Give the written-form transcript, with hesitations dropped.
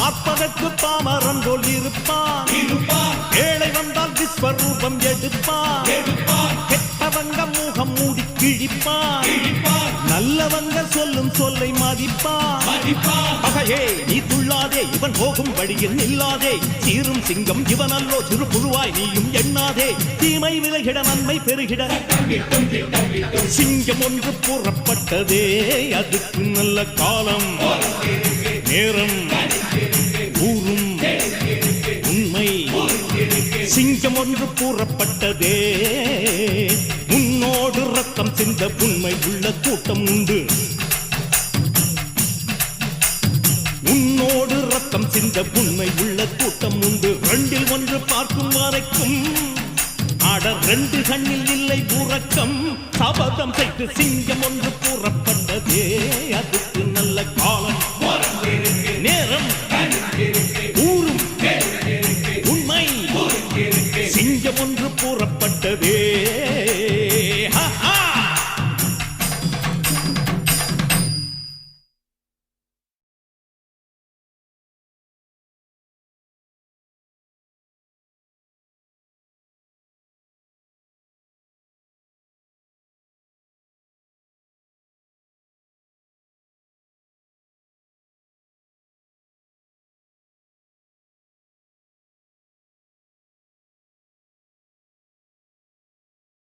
பார்ப்பதற்கு பாமரன் போல் இருப்பான், ஏழை வந்தால் விஸ்வரூபம் எடுப்பான், கெட்டவங்க முகம் மூடி கிழிப்பான், நல்லவங்க சொல்லும் சொல்லை மதிப்பான். பகையே நீ துள்ளாதே, இவன் போகும் வழியில் நில்லாதே, சீரும் சிங்கம் இவன் அல்லோ, சிறு புழுவாய் நீயும் எண்ணாதே, தீமை விலகிட நன்மை பெருகிட சிங்கம் ஒன்று கூறப்பட்டதே, அதுக்கு நல்ல காலம் நேரம் ஊரும் உண்மை. சிங்கம் ஒன்று கூறப்பட்டதே, முன்னோடு ரத்தம் சிந்த உண்மை உள்ள கூட்டம் உண்டு, உன்னோடு ரத்தம் சிந்த உண்மை உள்ள கூட்டம் உண்டு. ரெண்டில் ஒன்று பார்க்கும் வரைக்கும் ஆட ரெண்டு கண்ணில் இல்லை உறக்கம், சபதம் செய்து சிங்கம் ஒன்று கூறப்பட்டதே, அதுக்கு நல்ல